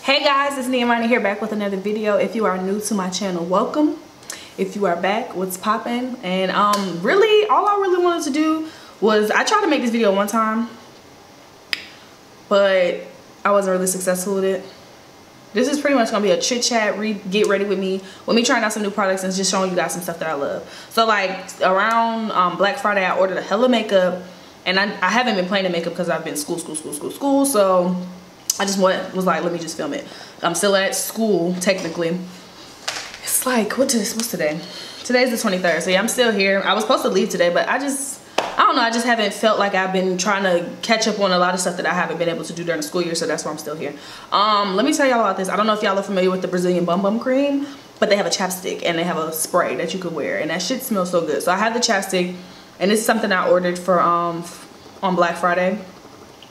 Hey guys, it's Nia Imani here, back with another video. If you are new to my channel, welcome. If you are back, what's poppin'? And really all I really wanted to do was, I tried to make this video one time, but I wasn't really successful with it. This is pretty much gonna be a chit chat, get ready with me trying out some new products and just showing you guys some stuff that I love. So like around Black Friday, I ordered a hella makeup, and I haven't been playing the makeup because I've been school. So I just was like, let me just film it. I'm still at school technically. It's like, what's today? Today's the 23rd, so yeah, I'm still here. I was supposed to leave today, but I don't know, I just haven't felt like I've been trying to catch up on a lot of stuff that I haven't been able to do during the school year, so that's why I'm still here. Let me tell y'all about this. I don't know if y'all are familiar with the Brazilian Bum Bum cream, but they have a chapstick and they have a spray that you could wear, and that shit smells so good. So I have the chapstick, and this is something I ordered for on Black Friday.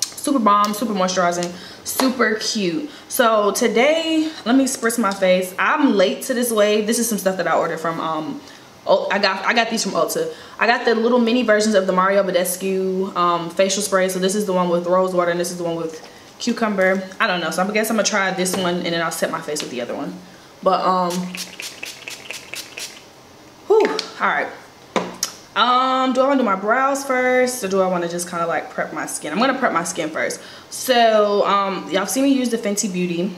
Super bomb, super moisturizing, super cute. So today, let me spritz my face. I'm late to this wave. This is some stuff that I ordered from I got these from Ulta. I got the little mini versions of the Mario Badescu facial spray. So this is the one with rose water, and this is the one with cucumber. I don't know, so I guess I'm gonna try this one, and then I'll set my face with the other one. But whew, all right. Do I want to do my brows first, or do I want to just kind of like prep my skin? I'm gonna prep my skin first. So y'all see me use the Fenty Beauty.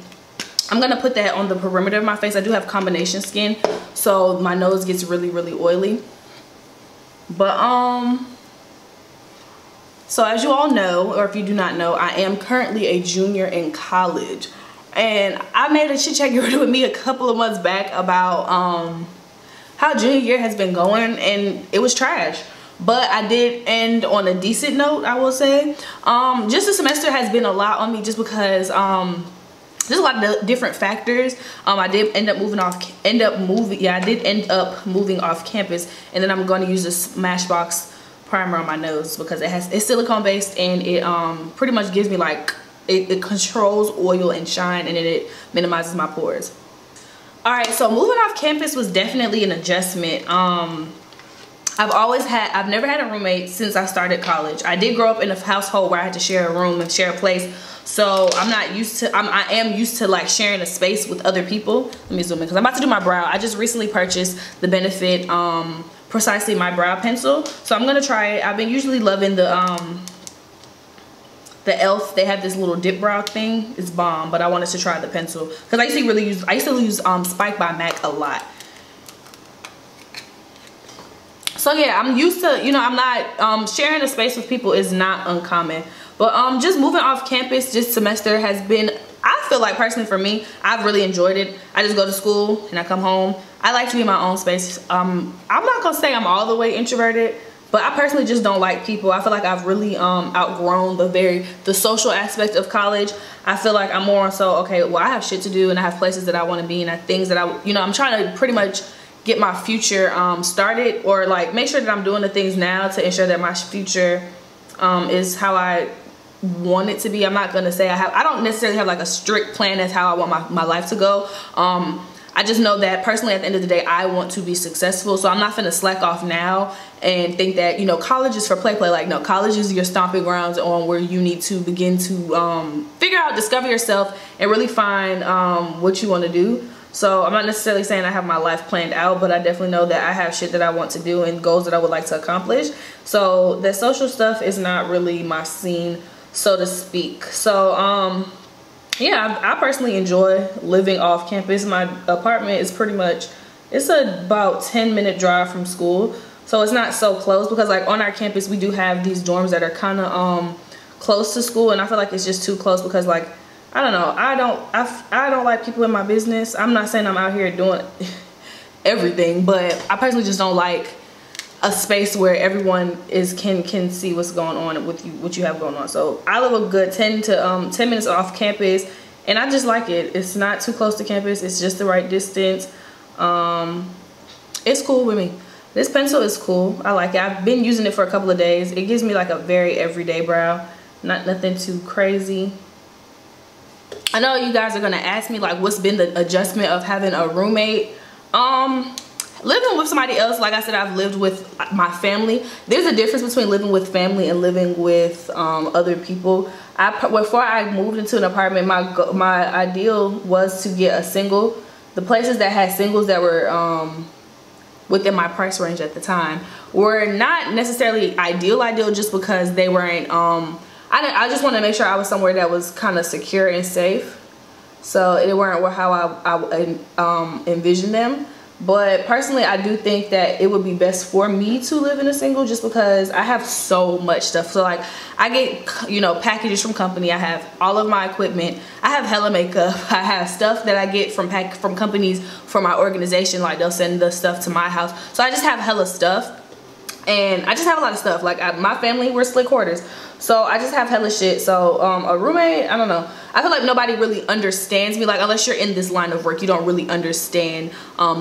I'm gonna put that on the perimeter of my face. I do have combination skin, so my nose gets really oily. But so as you all know, or if you do not know, I am currently a junior in college, and I made a chit chat with me a couple of months back about how junior year has been going, and it was trash. But I did end on a decent note, I will say. Just the semester has been a lot on me, just because there's a lot of different factors. I did end up moving off campus, and then I'm going to use this Smashbox primer on my nose because it's silicone based, and it pretty much gives me like it controls oil and shine, and then it minimizes my pores. All right, so moving off campus was definitely an adjustment. I've never had a roommate since I started college. I did grow up in a household where I had to share a room and share a place, so I am used to like sharing a space with other people. Let me zoom in because I'm about to do my brow. I just recently purchased the Benefit Precisely My Brow Pencil, so I'm gonna try it. I've been usually loving the e.l.f. They have this little dip brow thing. It's bomb, but I wanted to try the pencil because I used to use Spike by MAC a lot. So yeah, I'm used to, I'm not sharing a space with people is not uncommon. But just moving off campus this semester has been, I feel like personally for me, I've really enjoyed it. I just go to school and I come home. I like to be in my own space. I'm not gonna say I'm all the way introverted, but I personally just don't like people. I feel like I've really outgrown the social aspect of college. I feel like I'm more so, okay, well, I have shit to do, and I have places that I want to be, and I have things that I'm trying to pretty much get my future started, or like make sure that I'm doing the things now to ensure that my future is how I want it to be. I'm not gonna say I don't necessarily have like a strict plan as how I want my life to go. I just know that personally at the end of the day I want to be successful, so I'm not gonna slack off now and think that college is for play. Like, no, college is your stomping grounds on where you need to begin to figure out, discover yourself, and really find what you want to do. So I'm not necessarily saying I have my life planned out, but I definitely know that I have shit that I want to do and goals that I would like to accomplish. So the social stuff is not really my scene, so to speak. So yeah, I personally enjoy living off campus. My apartment is it's about 10-minute drive from school, so it's not so close, because like on our campus we do have these dorms that are kind of close to school, and I feel like it's just too close because, like, I don't know, I don't like people in my business. I'm not saying I'm out here doing everything, but I personally just don't like a space where everyone can see what's going on with you, what you have going on. So I live a good 10 minutes off campus, and I just like it. It's not too close to campus. It's just the right distance. It's cool with me. This pencil is cool. I like it. I've been using it for a couple of days. It gives me like a very everyday brow, nothing too crazy. I know you guys are gonna ask me like what's been the adjustment of having a roommate. living with somebody else, like I said, I've lived with my family. There's a difference between living with family and living with other people. Before I moved into an apartment, my ideal was to get a single. The places that had singles that were within my price range at the time were not necessarily ideal just because they weren't I just wanted to make sure I was somewhere that was kind of secure and safe, so it weren't how I envisioned them. But personally, I do think that it would be best for me to live in a single, just because I have so much stuff. So like, I get, you know, packages from company. I have all of my equipment. I have hella makeup. I have stuff that I get from companies for my organization. Like, they'll send the stuff to my house. So I just have hella stuff. And I just have a lot of stuff. Like, my family, we're split quarters. So I just have hella shit. So a roommate, I don't know. I feel like nobody really understands me. Like, unless you're in this line of work, you don't really understand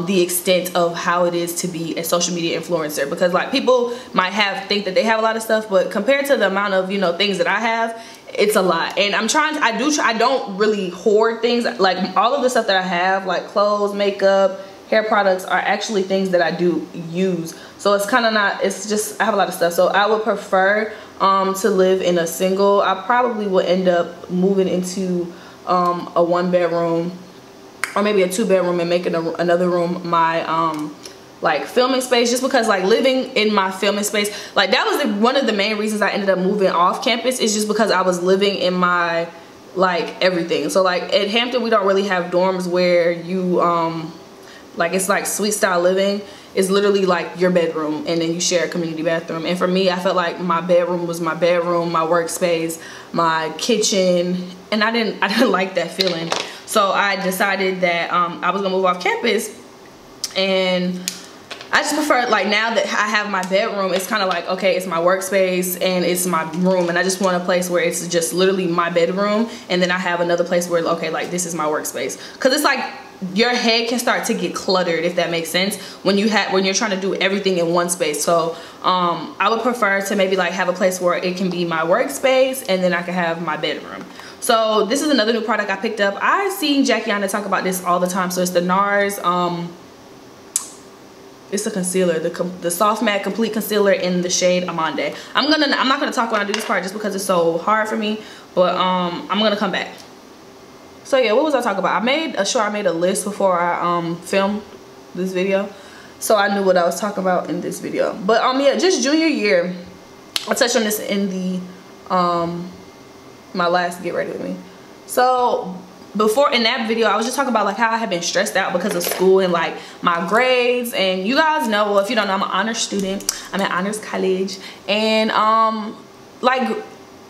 the extent of how it is to be a social media influencer. Because like, people might think that they have a lot of stuff, but compared to the amount of, you know, things that I have, it's a lot. And I don't really hoard things. Like, all of the stuff that I have, like clothes, makeup, hair products, are actually things that I do use. So it's kind of not, it's just, I have a lot of stuff. So I would prefer to live in a single. I probably will end up moving into a 1-bedroom or maybe a 2-bedroom and making another room my like filming space, just because like living in my filming space, like that was one of the main reasons I ended up moving off campus, is just because I was living in my like everything. So like at Hampton, we don't really have dorms where you like, it's like suite style living. It's literally like your bedroom and then you share a community bathroom. And for me, I felt like my bedroom was my bedroom, my workspace, my kitchen, and I didn't like that feeling. So I decided that I was gonna move off campus, and I just prefer, like, now that I have my bedroom, it's kind of like, okay, it's my workspace and it's my room, and I just want a place where it's just literally my bedroom, and then I have another place where, okay, like, this is my workspace. Because it's like, your head can start to get cluttered, if that makes sense, when you're trying to do everything in one space. So I would prefer to maybe like have a place where it can be my workspace and then I can have my bedroom. So this is another new product I picked up. I see Jackie Anna talk about this all the time. So it's the NARS it's a concealer, the soft matte complete concealer in the shade Amande. I'm not gonna talk when I do this part just because it's so hard for me, but I'm gonna come back. So yeah, what was I talking about? I made a list before I filmed this video, so I knew what I was talking about in this video. But yeah, just junior year, I touched on this in the my last Get Ready With Me. So before, in that video, I was just talking about like how I had been stressed out because of school and like my grades. And you guys know, well, if you don't know, I'm an honors student. I'm at honors college, and like,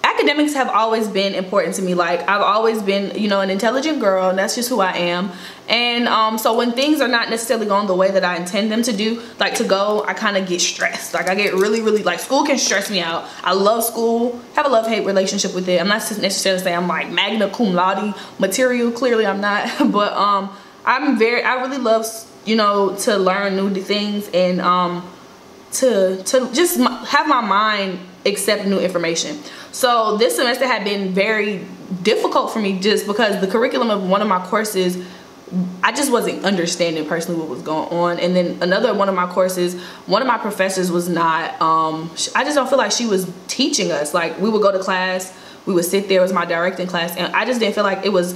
academics have always been important to me. Like, I've always been, you know, an intelligent girl, and that's just who I am. And so when things are not necessarily going the way that I intend them to do, like to go, I kind of get stressed. Like, I get really, like, school can stress me out. I love school, have a love-hate relationship with it. I'm not necessarily saying I'm like magna cum laude material, clearly I'm not. But I really love, you know, to learn new things and to just have my mind accept new information. So this semester had been very difficult for me just because the curriculum of one of my courses, I just wasn't understanding personally what was going on. And then another one of my courses, one of my professors was not, I just don't feel like she was teaching us. Like, we would go to class, we would sit there, it was my directing class, and I just didn't feel like it was,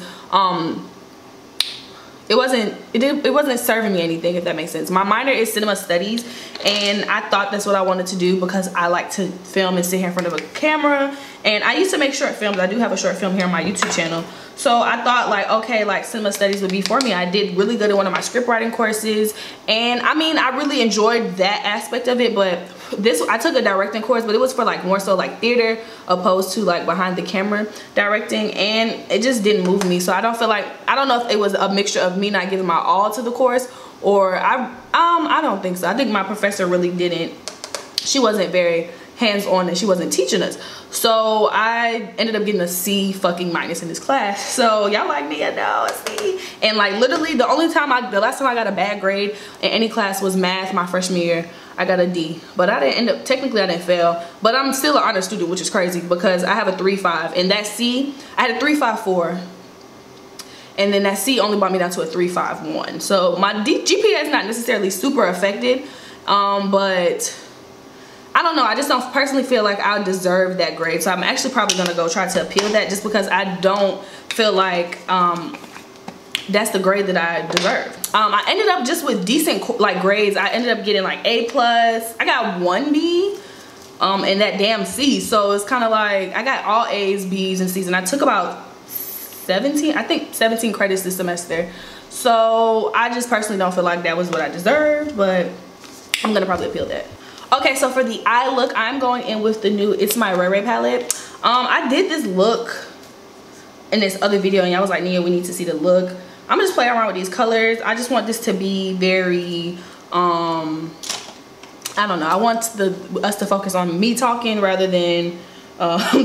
it wasn't serving me anything, if that makes sense. My minor is cinema studies, and I thought that's what I wanted to do because I like to film and sit here in front of a camera. And I used to make short films. I do have a short film here on my YouTube channel. So I thought, like, okay, like, cinema studies would be for me. I did really good in one of my script writing courses, and I mean, I really enjoyed that aspect of it. But I took a directing course, but it was for like more so like theater opposed to like behind the camera directing, and it just didn't move me. So I don't feel like, I don't know if it was a mixture of me not giving my all to the course, or I don't think so. I think my professor really didn't, she wasn't very hands-on, and she wasn't teaching us. So I ended up getting a C fucking minus in this class. So y'all like, Nia, no, a C. And like, literally the last time I got a bad grade in any class was math my freshman year. I got a D, but I didn't end up, technically I didn't fail, but I'm still an honor student, which is crazy because I have a 3.5, and that C, I had a 3.54. and then that C only brought me down to a 3.51. So my GPA is not necessarily super affected, but I don't know, I just don't personally feel like I deserve that grade. So I'm actually probably gonna go try to appeal that, just because I don't feel like that's the grade that I deserve. I ended up just with decent like grades. I ended up getting like A+. I got 1 B and that damn C. So it's kind of like I got all A's, B's, and C's, and I took about 17 credits this semester. So I just personally don't feel like that was what I deserved, but I'm gonna probably appeal that. Okay, so for the eye look, I'm going in with the new It's My Ray Ray palette. I did this look in this other video, and y'all was like, Nia, we need to see the look. I'm gonna just play around with these colors. I just want this to be very, I don't know. I want us to focus on me talking rather than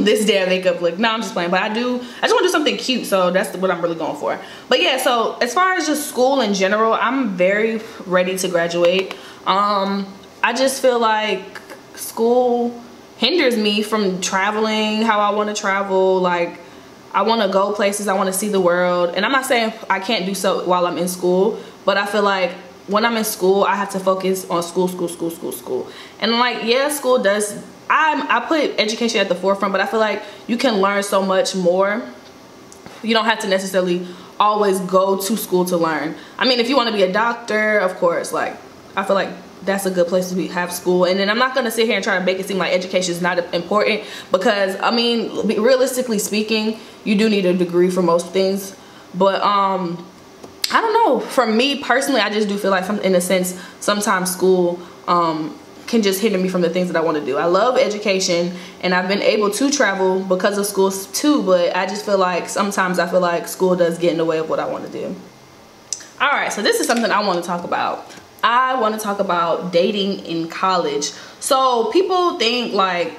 this damn makeup look. No, I'm just playing, but I just want to do something cute, so that's what I'm really going for. But yeah, so as far as just school in general, I'm very ready to graduate. I just feel like school hinders me from traveling how I want to travel. Like, I want to go places, I want to see the world, and I'm not saying I can't do so while I'm in school, but I feel like when I'm in school, I have to focus on school. And like, yeah, school does, I put education at the forefront, but I feel like you can learn so much more. You don't have to necessarily always go to school to learn. I mean, if you want to be a doctor, of course, like, I feel like that's a good place to have school. And then I'm not going to sit here and try to make it seem like education is not important, because I mean, realistically speaking, you do need a degree for most things. But I don't know, for me personally, I just do feel like in a sense sometimes school can just hinder me from the things that I want to do. I love education, and I've been able to travel because of school too, but I just feel like sometimes I feel like school does get in the way of what I want to do. All right, so this is something I want to talk about. I want to talk about dating in college. So people think, like,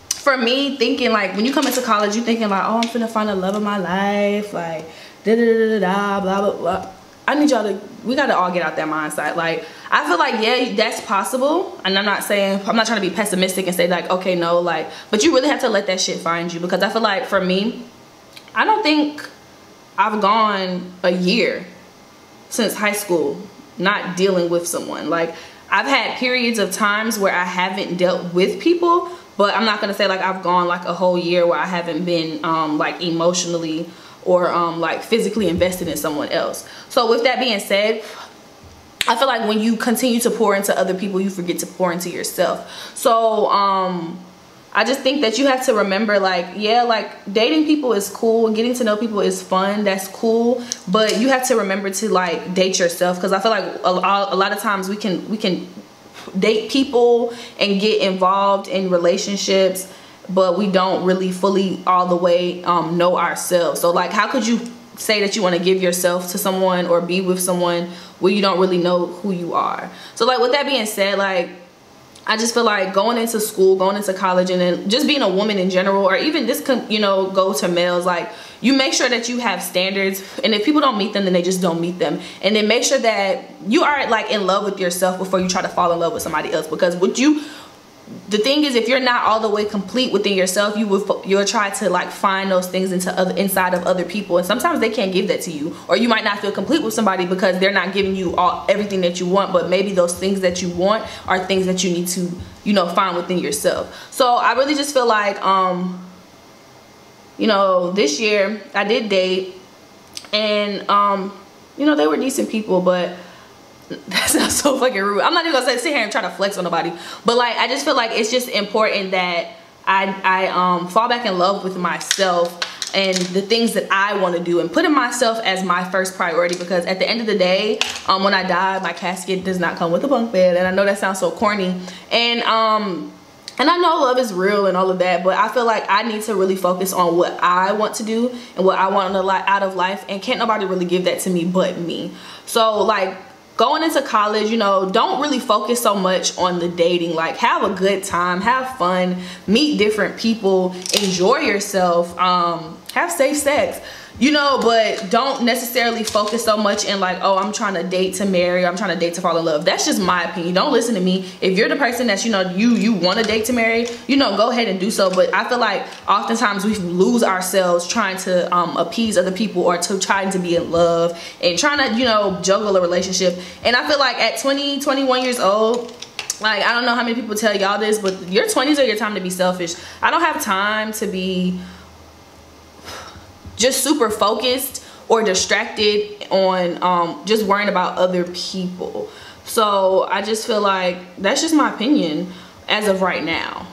for me, thinking like when you come into college, you thinking like, oh, I'm finna find the love of my life, like da da da da da, blah blah blah. I need y'all to, we gotta all get out that mindset. Like, I feel like, yeah, that's possible, and I'm not trying to be pessimistic and say like, okay, no, like, but you really have to let that shit find you, because I feel like for me, I don't think I've gone a year since high school not dealing with someone. Like, I've had periods of times where I haven't dealt with people, but I'm not gonna say like I've gone like a whole year where I haven't been like emotionally or like physically invested in someone else. So with that being said, I feel like when you continue to pour into other people, you forget to pour into yourself. So I just think that you have to remember, like, yeah, like dating people is cool, getting to know people is fun, that's cool, but you have to remember to like date yourself, because I feel like a lot of times we can date people and get involved in relationships, but we don't really fully all the way know ourselves. So like, how could you say that you want to give yourself to someone or be with someone where you don't really know who you are? So like, with that being said, like, I just feel like going into school, going into college, and then just being a woman in general, or even this can, you know, go to males, like, you make sure that you have standards, and if people don't meet them, then they just don't meet them. And then make sure that you are like in love with yourself before you try to fall in love with somebody else, because the thing is, if you're not all the way complete within yourself, you'll try to like find those things inside of other people, and sometimes they can't give that to you, or you might not feel complete with somebody because they're not giving you everything that you want, but maybe those things that you want are things that you need to, you know, find within yourself. So I really just feel like you know, this year I did date, and you know, they were decent people, but that sounds so fucking rude. I'm not even gonna sit here and try to flex on nobody, but like, I just feel like it's just important that I fall back in love with myself and the things that I want to do, and putting myself as my first priority, because at the end of the day, when I die, my casket does not come with a bunk bed. And I know that sounds so corny, and I know love is real and all of that, but I feel like I need to really focus on what I want to do and what I want out of life, and can't nobody really give that to me but me. So like, going into college, you know, don't really focus so much on the dating. Like, have a good time, have fun, meet different people, enjoy yourself, have safe sex. you know, but don't necessarily focus so much in like, oh, I'm trying to date to marry, or I'm trying to date to fall in love. That's just my opinion. Don't listen to me. If you're the person that's, you know, you want to date to marry, you know, go ahead and do so. But I feel like oftentimes we lose ourselves trying to appease other people, or to trying to be in love and trying to, you know, juggle a relationship. And I feel like at 20, 21 years old, like, I don't know how many people tell y'all this, but your 20s are your time to be selfish. I don't have time to be just super focused or distracted on just worrying about other people. So I just feel like that's just my opinion as of right now.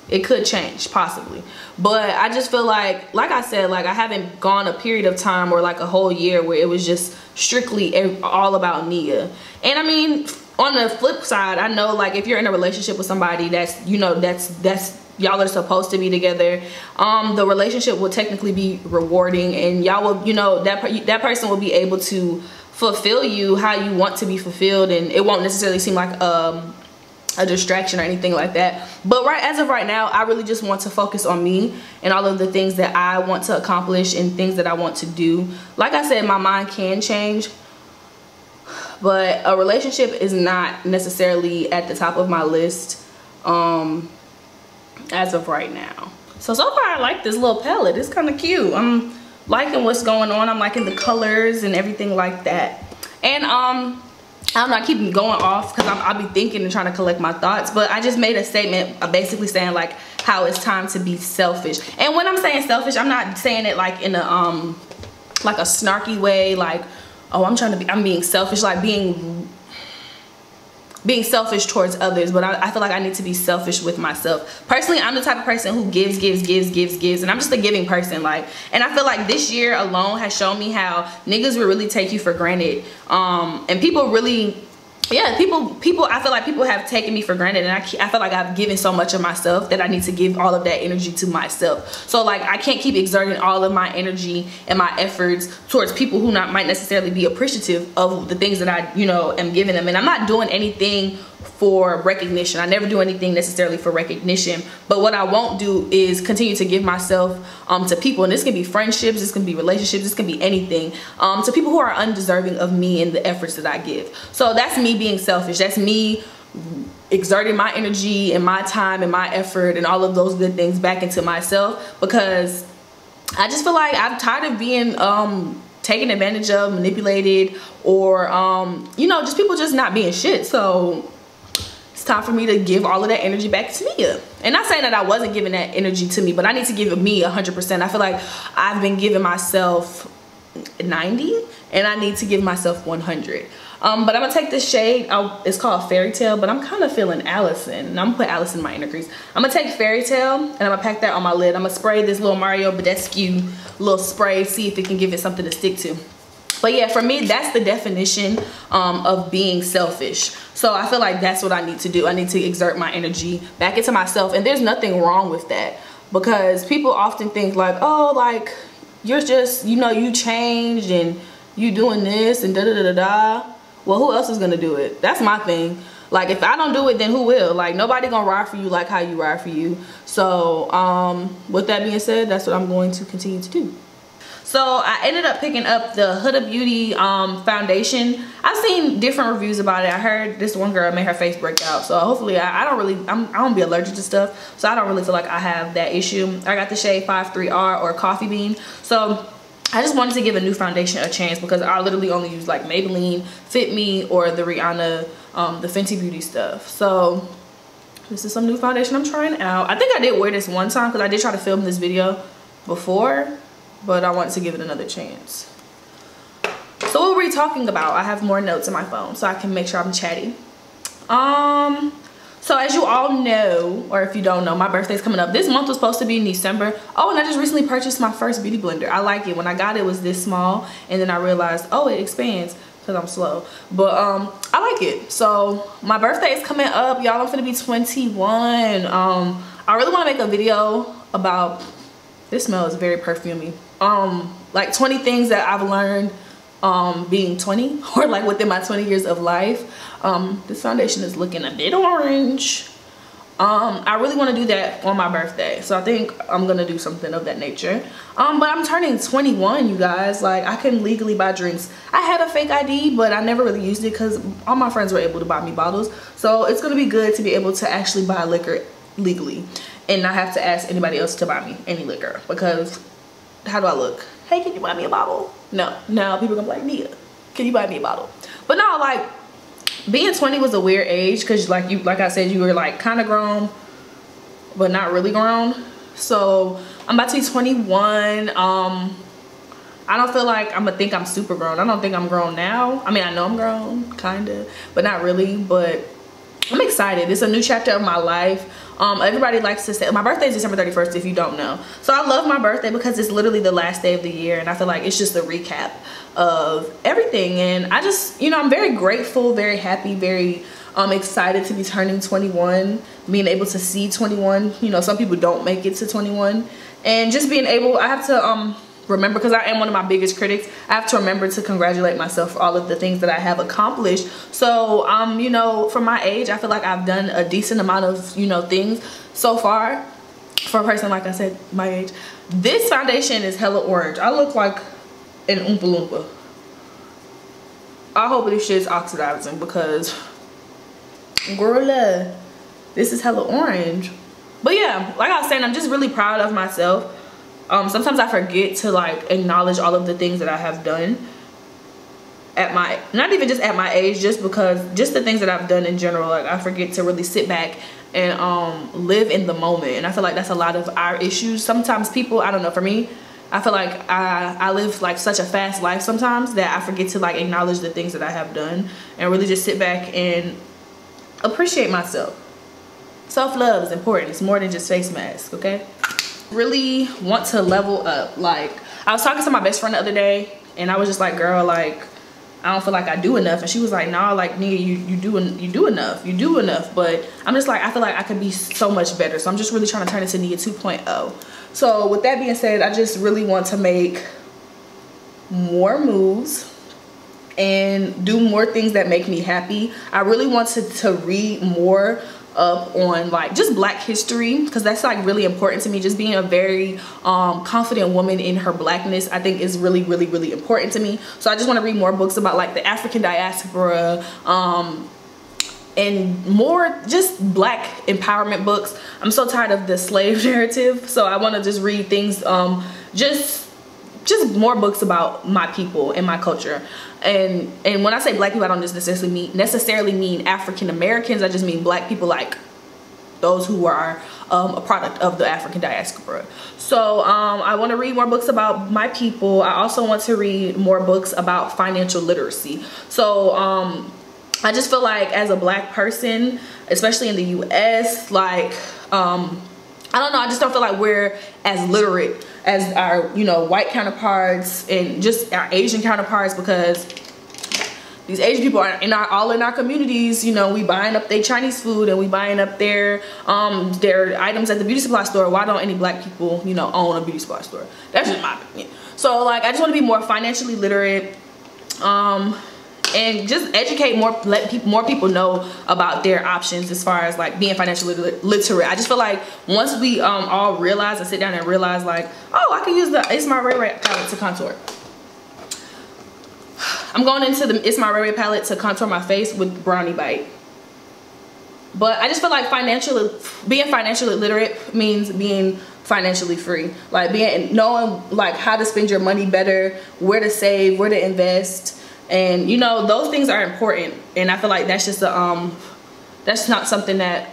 It could change possibly, but I just feel like I said, like, I haven't gone a period of time or like a whole year where it was just strictly all about Nia. And I mean, on the flip side, I know, like, if you're in a relationship with somebody that's, you know, that's y'all are supposed to be together, the relationship will technically be rewarding, and y'all will, you know, that person will be able to fulfill you how you want to be fulfilled, and it won't necessarily seem like a distraction or anything like that. But as of right now, I really just want to focus on me and all of the things that I want to accomplish and things that I want to do. Like I said, my mind can change, but a relationship is not necessarily at the top of my list as of right now. So far I like this little palette. It's kind of cute. I'm liking what's going on. I'm liking the colors and everything like that. And I'm not keeping going off because I'll be thinking and trying to collect my thoughts, but I just made a statement basically saying like how it's time to be selfish. And when I'm saying selfish, I'm not saying it like in a like a snarky way, like, oh, I'm being selfish, like being selfish towards others. But I feel like I need to be selfish with myself. Personally, I'm the type of person who gives, and I'm just a giving person. Like, and I feel like this year alone has shown me how niggas will really take you for granted. And people really, yeah, people I feel like people have taken me for granted, and I feel like I've given so much of myself that I need to give all of that energy to myself. So like, I can't keep exerting all of my energy and my efforts towards people who might necessarily be appreciative of the things that I, you know, am giving them. And I'm not doing anything for recognition. I never do anything necessarily for recognition, but what I won't do is continue to give myself to people, and this can be friendships, this can be relationships, this can be anything, to people who are undeserving of me and the efforts that I give. So that's me being selfish. That's me exerting my energy and my time and my effort and all of those good things back into myself, because I just feel like I'm tired of being taken advantage of, manipulated, or you know, just people just not being shit. So it's time for me to give all of that energy back to Nia. And not saying that I wasn't giving that energy to me, but I need to give me 100%. I feel like I've been giving myself 90 and I need to give myself 100. But I'm gonna take this shade. It's called Fairytale, but I'm kind of feeling Allison, and I'm gonna put Allison in my inner crease. I'm gonna take Fairytale and I'm gonna pack that on my lid. I'm gonna spray this little Mario Badescu little spray, see if it can give it something to stick to. But yeah, for me, that's the definition of being selfish. So I feel like that's what I need to do. I need to exert my energy back into myself, and there's nothing wrong with that, because people often think like, oh, like, you're just, you know, you changed and you doing this and da da da da da. Well, who else is gonna do it? That's my thing. Like, if I don't do it, then who will? Like, nobody gonna ride for you like how you ride for you. So with that being said, that's what I'm going to continue to do. So I ended up picking up the Huda Beauty foundation. I've seen different reviews about it. I heard this one girl made her face break out. So hopefully, I don't be allergic to stuff. So I don't really feel like I have that issue. I got the shade 53R or Coffee Bean. So I just wanted to give a new foundation a chance, because I literally only use like Maybelline, Fit Me, or the Rihanna, the Fenty Beauty stuff. So this is some new foundation I'm trying out. I think I did wear this one time because I did try to film this video before, but I wanted to give it another chance. So what were we talking about? I have more notes in my phone so I can make sure I'm chatty. So as you all know, or if you don't know, my birthday's coming up. This month was supposed to be in December. Oh, and I just recently purchased my first beauty blender. I like it. When I got it, it was this small, and then I realized, oh, it expands because I'm slow. But I like it. So my birthday is coming up, y'all. I'm gonna be 21. I really want to make a video about, this smell is very perfumey, like 20 things that I've learned being 20, or like within my 20 years of life. This foundation is looking a bit orange. I really want to do that on my birthday, so I think I'm gonna do something of that nature. But I'm turning 21, you guys. Like, I can legally buy drinks. I had a fake ID, but I never really used it because all my friends were able to buy me bottles. So it's gonna be good to be able to actually buy liquor legally and not have to ask anybody else to buy me any liquor, because how do I look? Hey, can you buy me a bottle? No, now people are gonna be like, Nia, can you buy me a bottle? But no, like, being 20 was a weird age because like I said, you were like kind of grown but not really grown. So I'm about to be 21. I don't feel like I'm gonna think I'm super grown. I don't think I'm grown now. I mean, I know I'm grown, kind of, but not really. But I'm excited. It's a new chapter of my life. Everybody likes to say my birthday is December 31st, if you don't know. So I love my birthday because it's literally the last day of the year, and I feel like it's just a recap of everything. And I just, you know, I'm very grateful, very happy, very excited to be turning 21, being able to see 21. You know, some people don't make it to 21, and just being able, I have to remember, because I am one of my biggest critics, I have to remember to congratulate myself for all of the things that I have accomplished. So you know, for my age, I feel like I've done a decent amount of, you know, things so far for a person, like I said, my age. This foundation is hella orange. I look like an Oompa Loompa. I hope this shit's oxidizing because, girl, this is hella orange. But yeah, like I was saying, I'm just really proud of myself. Sometimes I forget to like acknowledge all of the things that I have done at my, not even just at my age, just because, just the things that I've done in general. Like, I forget to really sit back and live in the moment. And I feel like that's a lot of our issues. Sometimes people, I don't know, for me, I feel like I live like such a fast life sometimes that I forget to like acknowledge the things that I have done and really just sit back and appreciate myself. Self-love is important. It's more than just face mask, okay? Really want to level up. Like, I was talking to my best friend the other day, and I was just like, girl, like, I don't feel like I do enough. And she was like, nah, like, Nia, you do enough. But I'm just like, I feel like I could be so much better. So I'm just really trying to turn into Nia 2.0. So with that being said, I just really want to make more moves and do more things that make me happy. I really wanted to read more up on like just Black history, because that's like really important to me. Just being a very confident woman in her Blackness, I think, is really important to me. So I just want to read more books about like the African diaspora, and more just Black empowerment books. I'm so tired of the slave narrative, so I want to just read things, just more books about my people and my culture. And when I say Black people, I don't just necessarily mean African Americans. I just mean Black people, like those who are a product of the African diaspora. So I want to read more books about my people. I also want to read more books about financial literacy. So I just feel like as a Black person, especially in the US, like I don't know, I just don't feel like we're as literate as our, you know, white counterparts and just our Asian counterparts, because these Asian people are all in our communities. You know, we buying up their Chinese food and we buying up their items at the beauty supply store. Why don't any Black people, you know, own a beauty supply store? That's just my opinion. So like, I just want to be more financially literate, and just educate more, let more people know about their options as far as like being financially literate. I just feel like once we all realize and sit down and realize like, oh, I can use the It's My Ray Ray palette to contour. I'm going into the It's My Ray Ray palette to contour my face with Brownie Bite. But I just feel like being financially literate means being financially free. Like knowing like how to spend your money better, where to save, where to invest. And you know, those things are important, and I feel like that's just that's not something that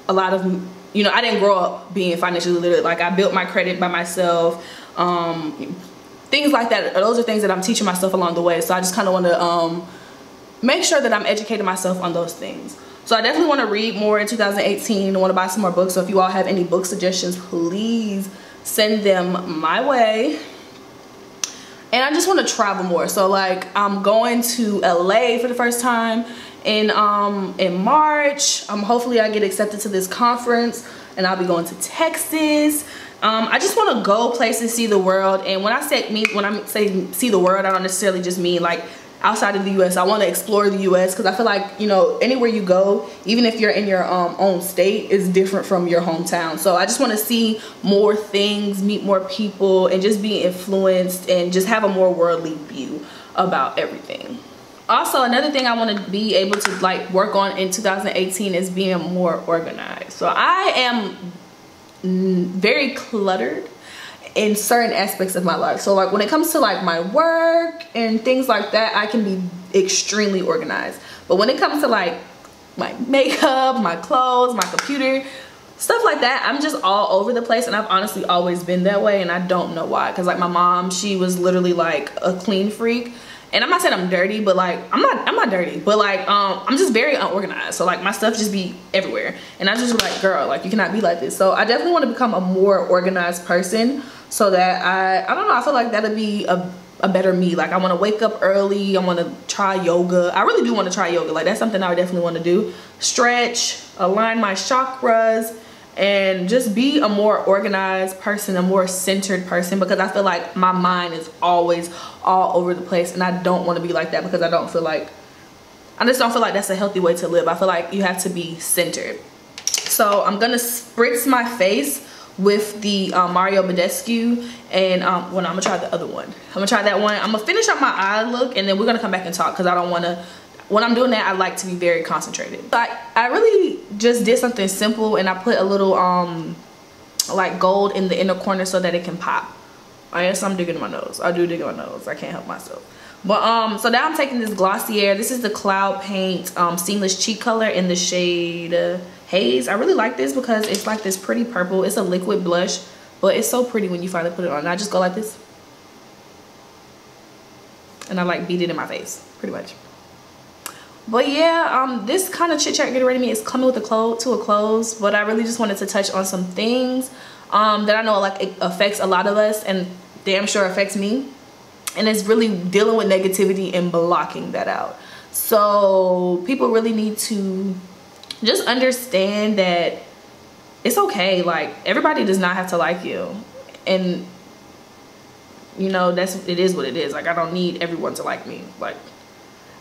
a lot of, you know, I didn't grow up being financially literate. Like, I built my credit by myself, things like that. Those are things that I'm teaching myself along the way. So I just kind of want to make sure that I'm educating myself on those things. So I definitely want to read more in 2018. I want to buy some more books. So if you all have any book suggestions, please send them my way. And I just want to travel more. So like, I'm going to LA for the first time in March. Hopefully I get accepted to this conference, and I'll be going to Texas. I just want to go places, see the world. And when I say see the world, I don't necessarily just mean like outside of the US. I want to explore the US because I feel like, you know, anywhere you go, even if you're in your own state, is different from your hometown. So I just want to see more things, meet more people, and just be influenced and just have a more worldly view about everything. Also, another thing I want to be able to like work on in 2018 is being more organized. So I am very cluttered in certain aspects of my life. So like when it comes to like my work and things like that, I can be extremely organized. But when it comes to like my makeup, my clothes, my computer, stuff like that, I'm just all over the place. And I've honestly always been that way, and I don't know why. Because like my mom, she was literally like a clean freak. And I'm not saying I'm dirty, but like I'm not dirty, but like I'm just very unorganized. So like my stuff just be everywhere, and I just like, girl, like you cannot be like this. So I definitely want to become a more organized person, so that I don't know, I feel like that'll be a better me. Like I want to wake up early, I want to try yoga. I really do want to try yoga. Like that's something I would definitely want to do. Stretch, align my chakras, and just be a more organized person, a more centered person, because I feel like my mind is always all over the place, and I don't want to be like that, because I just don't feel like that's a healthy way to live. I feel like you have to be centered. So I'm gonna spritz my face with the Mario Badescu, and well, no, I'm gonna try the other one. I'm gonna try that one. I'm gonna finish up my eye look, and then we're gonna come back and talk, because I don't want to, when I'm doing that, I like to be very concentrated. I really just did something simple, and I put a little like gold in the inner corner so that it can pop. I guess I'm digging in my nose. I do dig in my nose. I can't help myself. But so now I'm taking this Glossier. This is the Cloud Paint Seamless Cheek color in the shade Haze. I really like this because it's like this pretty purple. It's a liquid blush, but it's so pretty when you finally put it on. And I just go like this, and I like beat it in my face, pretty much. But yeah, this kind of chit chat getting ready to me is coming with a close. But I really just wanted to touch on some things that I know like it affects a lot of us, and damn sure affects me. And it's really dealing with negativity and blocking that out. So people really need to just understand that it's okay. Like everybody does not have to like you, and you know it is what it is. Like I don't need everyone to like me. Like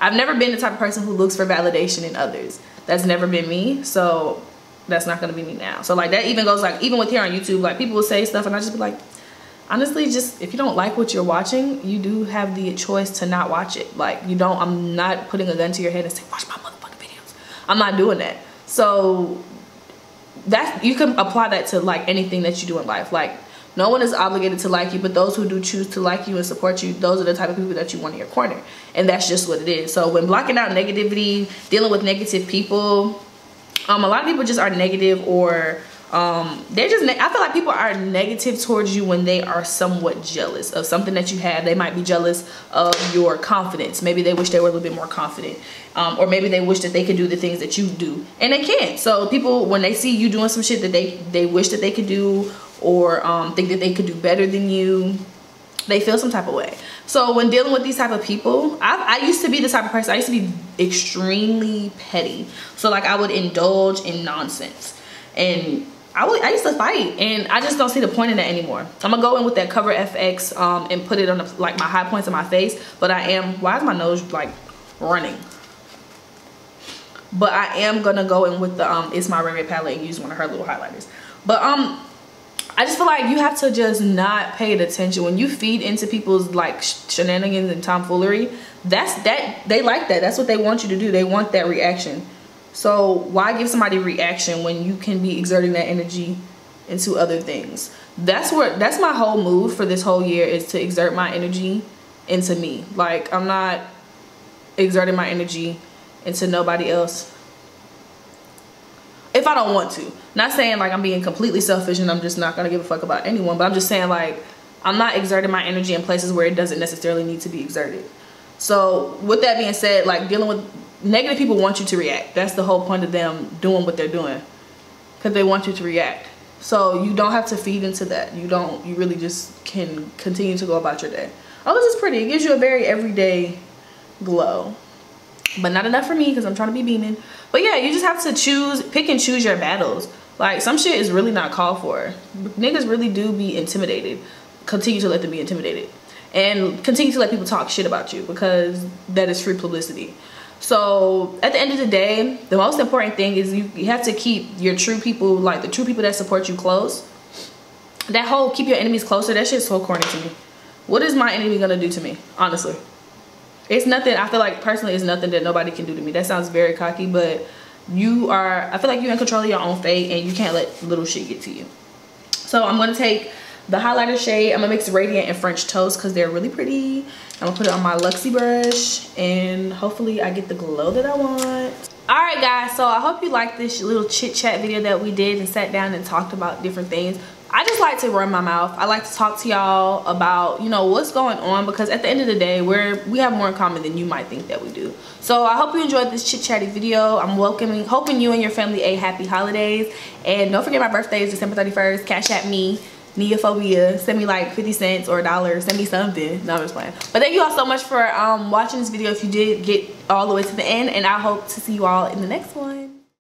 I've never been the type of person who looks for validation in others. That's never been me, so that's not gonna be me now. So like that even goes like even with here on YouTube, like people will say stuff and I just be like, honestly, just if you don't like what you're watching, you do have the choice to not watch it. Like you don't, I'm not putting a gun to your head and saying watch my motherfucking videos. I'm not doing that. So that you can apply that to like anything that you do in life. Like no one is obligated to like you, but those who do choose to like you and support you, those are the type of people that you want in your corner. And that's just what it is. So when blocking out negativity, dealing with negative people, a lot of people just are negative, or they're just I feel like people are negative towards you when they are somewhat jealous of something that you have. They might be jealous of your confidence. Maybe they wish they were a little bit more confident, or maybe they wish that they could do the things that you do and they can't. So people, when they see you doing some shit that they wish that they could do, or think that they could do better than you, they feel some type of way. So when dealing with these type of people, I used to be the type of person, I used to be extremely petty. So like I would indulge in nonsense, and I used to fight, and I just don't see the point in that anymore. I'm gonna go in with that Cover FX and put it on like my high points of my face, but why is my nose like running? But I am gonna go in with the It's My Ray palette and use one of her little highlighters. But I just feel like you have to just not pay attention when you feed into people's like shenanigans and tomfoolery. They like that. That's what they want you to do. They want that reaction. So why give somebody reaction when you can be exerting that energy into other things? That's my whole mood for this whole year, is to exert my energy into me. Like I'm not exerting my energy into nobody else if I don't want to. Not saying like I'm being completely selfish and I'm just not gonna give a fuck about anyone, but I'm just saying like I'm not exerting my energy in places where it doesn't necessarily need to be exerted. So with that being said, like dealing with negative people want you to react. That's the whole point of them doing what they're doing, because they want you to react. So you don't have to feed into that. You really just can continue to go about your day. Oh, this is pretty. It gives you a very everyday glow, but not enough for me because I'm trying to be beaming. But yeah, you just have to pick and choose your battles. Like some shit is really not called for. Niggas really do be intimidated. Continue to let them be intimidated. and continue to let people talk shit about you, because that is free publicity. So at the end of the day, the most important thing is you have to keep your true people, like the true people that support you, close. That whole keep your enemies closer, that shit's so corny to me. What is my enemy gonna do to me? Honestly, it's nothing. I feel like personally it's nothing that nobody can do to me. That sounds very cocky, but you are, I feel like you're in control of your own fate, and you can't let little shit get to you. So I'm gonna take the highlighter shade. I'm gonna mix Radiant and French Toast because they're really pretty. I'm gonna put it on my Luxie brush, and hopefully I get the glow that I want. All right guys, so I hope you liked this little chit chat video that we did and sat down and talked about different things. I just like to run my mouth. I like to talk to y'all about, you know, what's going on, because at the end of the day, we have more in common than you might think that we do. So I hope you enjoyed this chit chatty video. I'm hoping you and your family a happy holidays. And don't forget my birthday is December 31st. Cash at me, Niabiafoefia. Send me like 50 cents or $1. Send me something. No, I'm just playing. But thank you all so much for watching this video if you did get all the way to the end. And I hope to see you all in the next one.